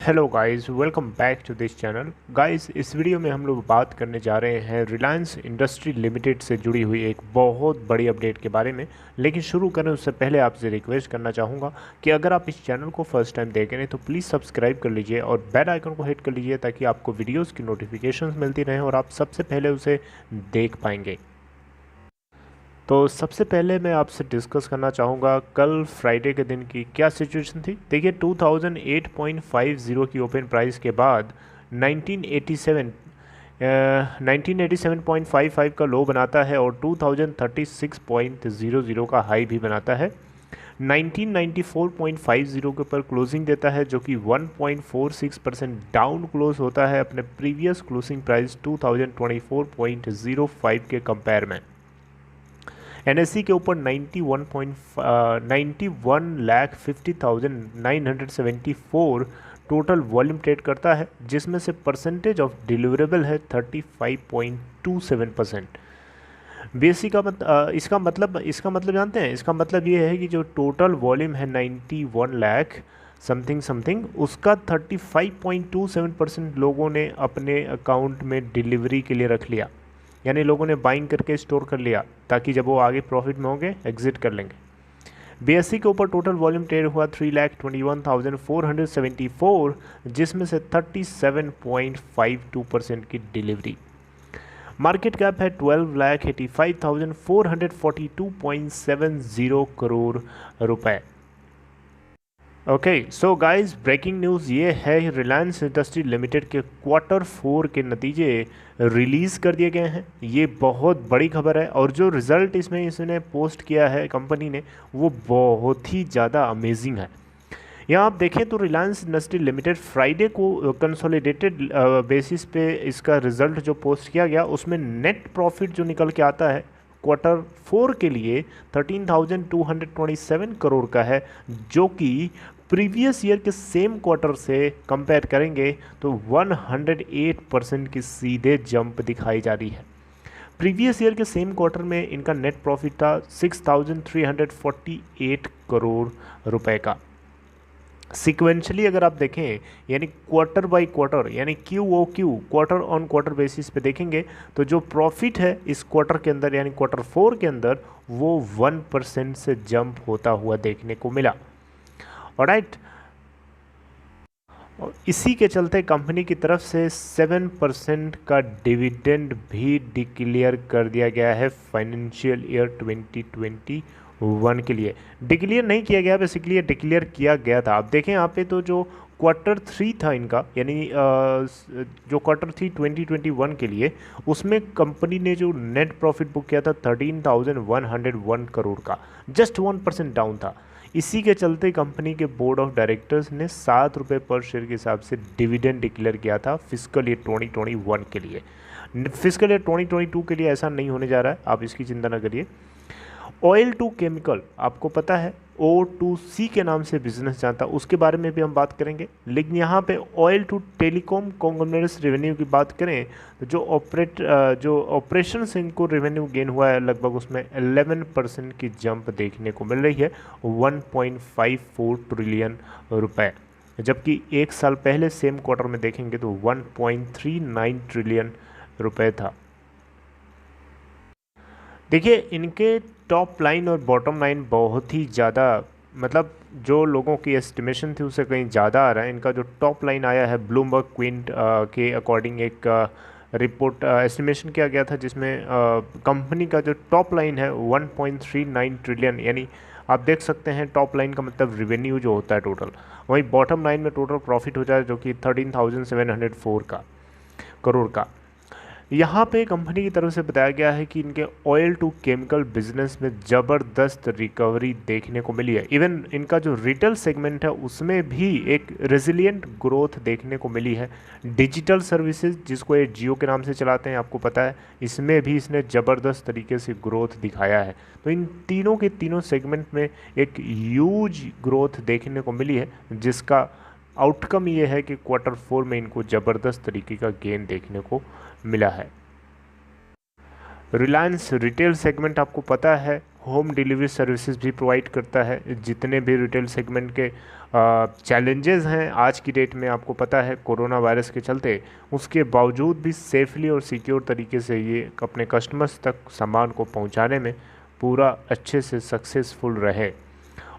Hello guys, welcome back to this channel. Guys, इस video में हम लोग बात करने जा रहे हैं रिलायंस इंडस्ट्री लिमिटेड से जुड़ी हुई एक बहुत बड़ी अपडेट के बारे में। लेकिन शुरू करें उससे पहले आपसे रिक्वेस्ट करना चाहूँगा कि अगर आप इस चैनल को फर्स्ट टाइम देख रहे हैं तो प्लीज़ सब्सक्राइब कर लीजिए और बेल आइकन को हिट कर लीजिए ताकि आपको वीडियोज़ की नोटिफिकेशन मिलती रहें और आप सबसे पहले उसे देख पाएंगे। तो सबसे पहले मैं आपसे डिस्कस करना चाहूँगा कल फ्राइडे के दिन की क्या सिचुएशन थी। देखिए, 2008.50 की ओपन प्राइस के बाद 1987 का लो बनाता है और 2036.00 का हाई भी बनाता है। 1994.50 के ऊपर क्लोजिंग देता है जो कि 1.46% डाउन क्लोज होता है अपने प्रीवियस क्लोजिंग प्राइस 2024.05 के कंपेयर में। एनएससी के ऊपर 91,50,974 टोटल वॉल्यूम ट्रेड करता है, जिसमें से परसेंटेज ऑफ डिलीवरेबल है 35.27%। बीएससी का इसका मतलब जानते हैं। इसका मतलब ये है कि जो टोटल वॉल्यूम है 91 लाख समथिंग उसका 35.27% लोगों ने अपने अकाउंट में डिलीवरी के लिए रख लिया, यानी लोगों ने बाइंग करके स्टोर कर लिया ताकि जब वो आगे प्रॉफिट में होंगे एग्जिट कर लेंगे। बीएससी के ऊपर टोटल वॉल्यूम ट्रेड हुआ 3,21,474, जिसमें से 37.52% की डिलीवरी। मार्केट कैप है 12,85,442.70 करोड़ रुपए। Okay, so guys, breaking news ये है, रिलायंस इंडस्ट्री लिमिटेड के Q4 के नतीजे रिलीज़ कर दिए गए हैं। ये बहुत बड़ी खबर है और जो रिज़ल्ट इसने पोस्ट किया है कंपनी ने, वो बहुत ही ज़्यादा अमेजिंग है। यहाँ आप देखें तो रिलायंस इंडस्ट्री लिमिटेड फ्राइडे को कंसोलिडेटेड बेसिस पे इसका रिज़ल्ट जो पोस्ट किया गया, उसमें नेट प्रॉफिट जो निकल के आता है Q4 के लिए 13,227 करोड़ का है, जो कि प्रीवियस ईयर के सेम क्वार्टर से कंपेयर करेंगे तो 108% की सीधे जंप दिखाई जा रही है। प्रीवियस ईयर के सेम क्वार्टर में इनका नेट प्रॉफिट था 6,348 करोड़ रुपए का। सिक्वेंशली अगर आप देखें, यानी क्वार्टर बाय क्वार्टर, यानी क्वार्टर ऑन क्वार्टर बेसिस पे देखेंगे तो जो प्रॉफिट है इस क्वार्टर के अंदर यानी Q4 के अंदर वो 1% से जंप होता हुआ देखने को मिला। ऑलराइट, और इसी के चलते कंपनी की तरफ से 7% का डिविडेंड भी डिक्लेयर कर दिया गया है फाइनेंशियल ईयर 2021 के लिए। डिक्लेयर नहीं किया गया, बेसिकली ये डिक्लेयर किया गया था। आप देखें यहाँ पे तो जो Q3 था इनका, यानी जो Q3 2021 के लिए, उसमें कंपनी ने जो नेट प्रॉफिट बुक किया था 13,101 करोड़ का, जस्ट 1% डाउन था। इसी के चलते कंपनी के बोर्ड ऑफ डायरेक्टर्स ने 7 रुपये पर शेयर के हिसाब से डिविडेंड डिक्लेयर किया था फिस्कल ईयर 2021 के लिए। फिस्कल ईयर 2022 के लिए ऐसा नहीं होने जा रहा है, आप इसकी चिंता ना करिए। ऑयल टू केमिकल, आपको पता है O2C के नाम से बिजनेस जाता, उसके बारे में भी हम बात करेंगे। लेकिन यहाँ पे oil to telecom conglomerates revenue की बात करें तो जो ऑपरेशन से इनको रेवेन्यू गेन हुआ है लगभग उसमें 11% की जंप देखने को मिल रही है, 1.54 ट्रिलियन रुपए, जबकि एक साल पहले सेम क्वार्टर में देखेंगे तो 1.39 ट्रिलियन रुपए था। देखिए, इनके टॉप लाइन और बॉटम लाइन बहुत ही ज़्यादा, मतलब जो लोगों की एस्टिमेशन थी उससे कहीं ज़्यादा आ रहा है। इनका जो टॉप लाइन आया है ब्लूमबर्ग क्विंट के अकॉर्डिंग एक रिपोर्ट एस्टिमेशन किया गया था, जिसमें कंपनी का जो टॉप लाइन है 1.39 ट्रिलियन, यानी आप देख सकते हैं टॉप लाइन का मतलब रिवेन्यू जो होता है टोटल, वहीं बॉटम लाइन में टोटल प्रॉफिट हो जाए जो कि 13,704 करोड़ का। यहाँ पे कंपनी की तरफ से बताया गया है कि इनके ऑयल टू केमिकल बिजनेस में ज़बरदस्त रिकवरी देखने को मिली है। इवन इनका जो रिटेल सेगमेंट है उसमें भी एक रेजिलिएंट ग्रोथ देखने को मिली है। डिजिटल सर्विसेज, जिसको ये जियो के नाम से चलाते हैं, आपको पता है, इसमें भी इसने ज़बरदस्त तरीके से ग्रोथ दिखाया है। तो इन तीनों के तीनों सेगमेंट में एक ह्यूज ग्रोथ देखने को मिली है, जिसका आउटकम ये है कि Q4 में इनको ज़बरदस्त तरीके का गेन देखने को मिला है। रिलायंस रिटेल सेगमेंट आपको पता है होम डिलीवरी सर्विसेज भी प्रोवाइड करता है। जितने भी रिटेल सेगमेंट के चैलेंजेस हैं आज की डेट में, आपको पता है कोरोना वायरस के चलते, उसके बावजूद भी सेफली और सिक्योर तरीके से ये अपने कस्टमर्स तक सामान को पहुंचाने में पूरा अच्छे से सक्सेसफुल रहे।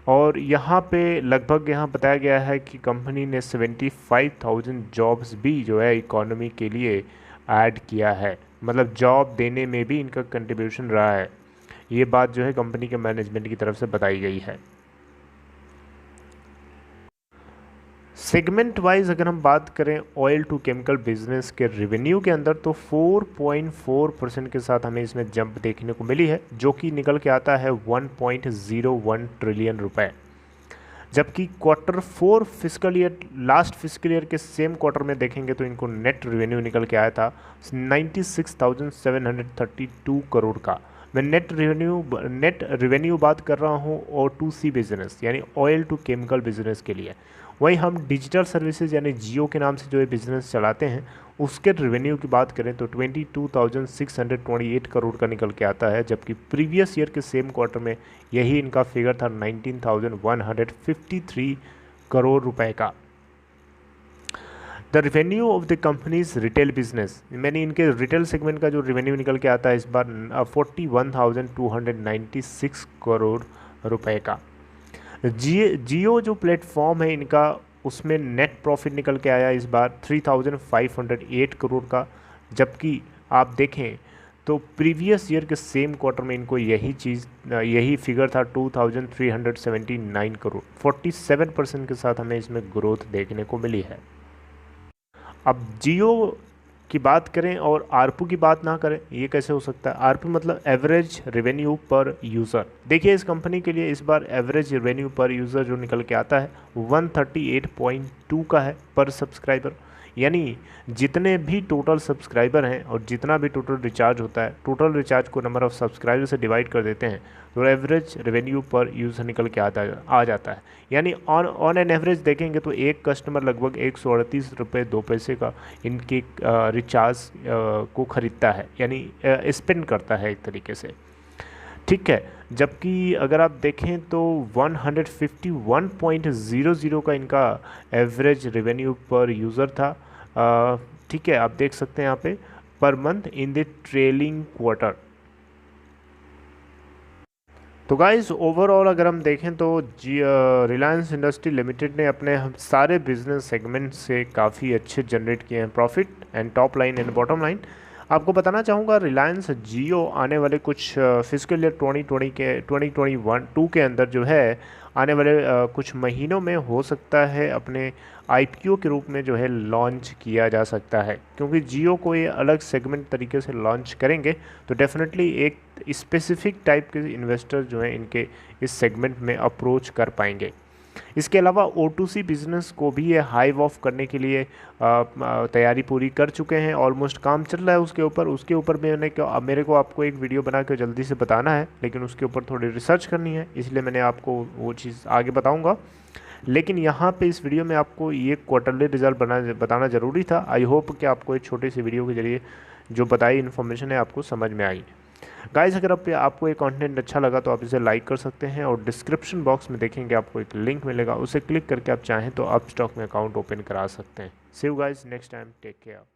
और यहाँ पे लगभग यहाँ बताया गया है कि कंपनी ने 75,000 जॉब्स भी जो है इकोनॉमी के लिए ऐड किया है, मतलब जॉब देने में भी इनका कंट्रीब्यूशन रहा है। ये बात जो है कंपनी के मैनेजमेंट की तरफ से बताई गई है। सेगमेंट वाइज अगर हम बात करें ऑयल टू केमिकल बिजनेस के रेवेन्यू के अंदर, तो 4.4% के साथ हमें इसमें जंप देखने को मिली है, जो कि निकल के आता है 1.01 ट्रिलियन रुपए। जबकि quarter 4 physical year, last physical year के सेम क्वार्टर में देखेंगे तो इनको नेट रेवेन्यू निकल के आया था 96,732 करोड़ का। मैं नेट रेवेन्यू बात कर रहा हूँ O2C बिजनेस यानी ऑयल टू केमिकल बिजनेस के लिए। वहीं हम डिजिटल सर्विसेज यानी जियो के नाम से जो ये बिज़नेस चलाते हैं उसके रेवेन्यू की बात करें तो 22,628 करोड़ का निकल के आता है, जबकि प्रीवियस ईयर के सेम क्वार्टर में यही इनका फिगर था 19,153 करोड़ रुपए का। The revenue of the companies retail business, मैंने इनके रिटेल सेगमेंट का जो रेवेन्यू निकल के आता है इस बार 41,296 करोड़ रुपए का। जियो जो प्लेटफॉर्म है इनका, उसमें नेट प्रॉफिट निकल के आया इस बार 3,508 करोड़ का, जबकि आप देखें तो प्रीवियस ईयर के सेम क्वार्टर में इनको यही फिगर था 2,379 करोड़। 47% के साथ हमें इसमें ग्रोथ देखने को मिली है। अब जियो की बात करें और आरपू की बात ना करें, ये कैसे हो सकता है? आरपू मतलब एवरेज रेवेन्यू पर यूज़र। देखिए इस कंपनी के लिए इस बार एवरेज रेवेन्यू पर यूज़र जो निकल के आता है 138.2 का है पर सब्सक्राइबर, यानी जितने भी टोटल सब्सक्राइबर हैं और जितना भी टोटल रिचार्ज होता है, टोटल रिचार्ज को नंबर ऑफ़ सब्सक्राइबर से डिवाइड कर देते हैं तो एवरेज रेवेन्यू पर यूज़र निकल के आ जाता है। यानी ऑन एन एवरेज देखेंगे तो एक कस्टमर लगभग 138 रुपये 2 पैसे का इनके रिचार्ज को ख़रीदता है, यानी स्पेंड करता है एक तरीके से, ठीक है। जबकि अगर आप देखें तो 151.00 का इनका एवरेज रेवेन्यू पर यूज़र था, ठीक है। आप देख सकते हैं यहाँ पे per month in the trailing quarter. तो गाइस ओवरऑल अगर हम देखें तो रिलायंस इंडस्ट्री लिमिटेड ने अपने सारे बिजनेस सेगमेंट से काफ़ी अच्छे जनरेट किए हैं profit and top line and bottom line. आपको बताना चाहूँगा रिलायंस जियो आने वाले कुछ फिजिकल ईयर 2022 के अंदर जो है आने वाले कुछ महीनों में हो सकता है अपने IPO के रूप में जो है लॉन्च किया जा सकता है, क्योंकि जियो को ये अलग सेगमेंट तरीके से लॉन्च करेंगे तो डेफिनेटली एक स्पेसिफिक टाइप के इन्वेस्टर जो हैं इनके इस सेगमेंट में अप्रोच कर पाएंगे। इसके अलावा O2C बिज़नेस को भी ये हाइव ऑफ करने के लिए तैयारी पूरी कर चुके हैं, ऑलमोस्ट काम चल रहा है उसके ऊपर मेरे को आपको एक वीडियो बना के जल्दी से बताना है, लेकिन उसके ऊपर थोड़ी रिसर्च करनी है, इसलिए मैंने आपको वो चीज़ आगे बताऊँगा। लेकिन यहाँ पे इस वीडियो में आपको ये क्वार्टरली रिजल्ट बताना ज़रूरी था। आई होप कि आपको एक छोटी सी वीडियो के जरिए जो बताई इन्फॉर्मेशन है आपको समझ में आई। गाइस अगर आपको ये कंटेंट अच्छा लगा तो आप इसे लाइक कर सकते हैं और डिस्क्रिप्शन बॉक्स में देखेंगे आपको एक लिंक मिलेगा, उसे क्लिक करके आप चाहें तो अपस्टॉक में अकाउंट ओपन करा सकते हैं। See you guys next time, take care.